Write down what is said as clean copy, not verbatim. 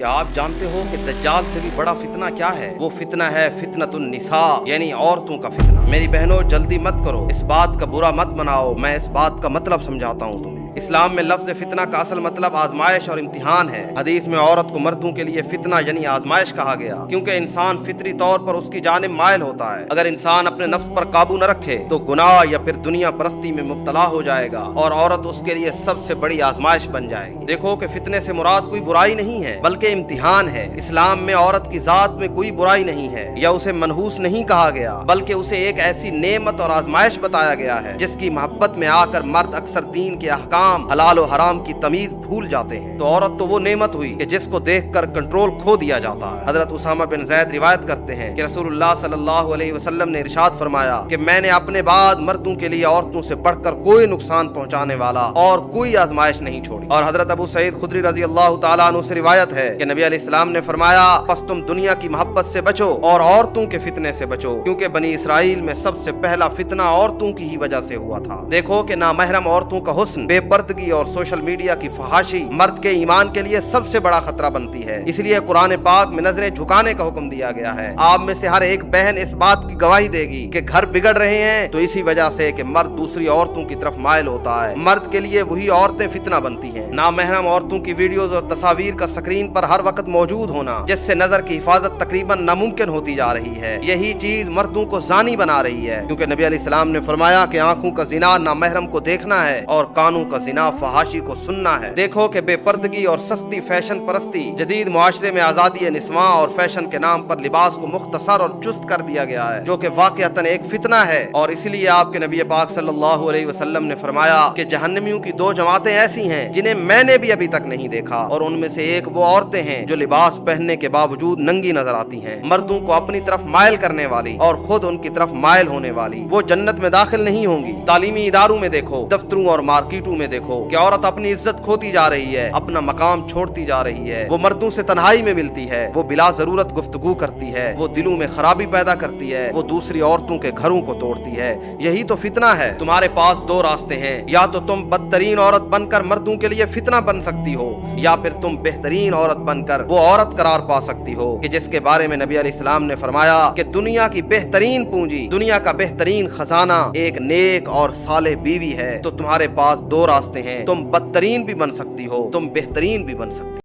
क्या आप जानते हो कि दज्जाल से भी बड़ा फितना क्या है? वो फितना है फितनतुन निसा, यानी औरतों का फितना। मेरी बहनों, जल्दी मत करो, इस बात का बुरा मत बनाओ, मैं इस बात का मतलब समझाता हूँ तुम्हें। इस्लाम में लफ्ज फितना का असल मतलब आजमाइश और इम्तिहान है। हदीस में औरत को मर्दों के लिए फितना यानी आजमाइश कहा गया, क्योंकि इंसान फितरी तौर पर उसकी जानिब मायल होता है। अगर इंसान अपने नफ्स पर काबू न रखे तो गुनाह या फिर दुनिया परस्ती में मुब्तला हो जाएगा और औरत उसके लिए सबसे बड़ी आजमाइश बन जाएगी। देखो कि फितने से मुराद कोई बुराई नहीं है बल्कि इम्तिहान है। इस्लाम में औरत की जात में कोई बुराई नहीं है या उसे मनहूस नहीं कहा गया, बल्कि उसे एक ऐसी नेमत और आजमाइश बताया गया है जिसकी मोहब्बत में आकर मर्द अक्सर दीन के अहकाम, हलाल और हराम की तमीज भूल जाते हैं। तो औरत तो वो नेमत हुई कि जिसको देखकर कंट्रोल खो दिया जाता है। हजरत उसामा बिन ज़ैद रिवायत करते हैं कि रसूलुल्लाह सल्लल्लाहु अलैहि वसल्लम ने इरशाद फरमाया कि मैंने अपने बाद मर्दों के लिए औरतों से बढ़कर कोई नुकसान पहुंचाने वाला और कोई आजमाइश नहीं छोड़ी। और हजरत अबू सईद खुदरी रज़ी अल्लाह तआला अन्हु से रिवायत है कि नबी अलैहिस्सलाम ने फरमाया, बस तुम दुनिया की मोहब्बत से बचो और औरतों के फितने से बचो, क्योंकि बनी इसराइल में सबसे पहला फितना औरतों की ही वजह से हुआ था। देखो कि नामहरम औरतों का हुस्न, बेपर्दगी और सोशल मीडिया की फहाशी मर्द के ईमान के लिए सबसे बड़ा खतरा बनती है। इसलिए कुरान पाक में नजरें झुकाने का हुक्म दिया गया है। आप में से हर एक बहन इस बात की गवाही देगी कि घर बिगड़ रहे हैं तो इसी वजह से कि मर्द दूसरी औरतों की तरफ मायल होता है। मर्द के लिए वही औरतें फितना बनती हैं। नामहरम औरतों की वीडियोज और तस्वीर का स्क्रीन पर हर वक्त मौजूद होना, जिससे नजर की हिफाजत तकरीबन नामुमकिन होती जा रही है। यही चीज मर्दों को जानी बना रही है, क्योंकि नबी अलैहिस्सलाम ने फरमाया कि आंखों का जिना नामहरम को देखना है और कानों का जिना फहाशी को सुनना है। देखो कि बेपर्दगी और सस्ती फैशन परस्ती जदीद मुआशरे में आजादी निस्वां और फैशन के नाम पर लिबास को मुख्तसर और चुस्त कर दिया गया है, जो कि वाकईतन एक फितना है। और इसलिए आपके नबी पाक सल्लल्लाहु अलैहि वसल्लम ने फरमाया कि जहन्नमियों की दो जमातें ऐसी हैं जिन्हें मैंने भी अभी तक नहीं देखा, और उनमें से एक वो औरतें हैं जो लिबास पहनने के बावजूद नंगी नजर आती हैं, मर्दों को अपनी तरफ मायल करने वाली और खुद उनकी तरफ मायल होने वाली। वो जन्नत में दाखिल नहीं होंगी। तालीमी इदारों में देखो, दफ्तरों और मार्केटों में देखो कि औरत अपनी इज्जत खोती जा रही है, अपना मकाम छोड़ती जा रही है। वो मर्दों से तन्हाई में मिलती है, वो बिला जरूरत गुफ्तगू करती है, वो दिलों में खराबी पैदा करती है, वो दूसरी औरतों के घरों को तोड़ती है। यही तो फितना है। तुम्हारे पास दो रास्ते हैं, या तो तुम बदतरीन औरत बनकर मर्दों के लिए फितना बन सकती हो, या फिर तुम बेहतरीन औरत बनकर वो औरत करार पा सकती हो कि जिसके बारे में नबी अलैहिस्सलाम ने फरमाया कि दुनिया की बेहतरीन पूंजी, दुनिया का बेहतरीन खजाना एक नेक और सालेह बीवी है। तो तुम्हारे पास दो रास्ते हैं, तुम बदतरीन भी बन सकती हो, तुम बेहतरीन भी बन सकती हो।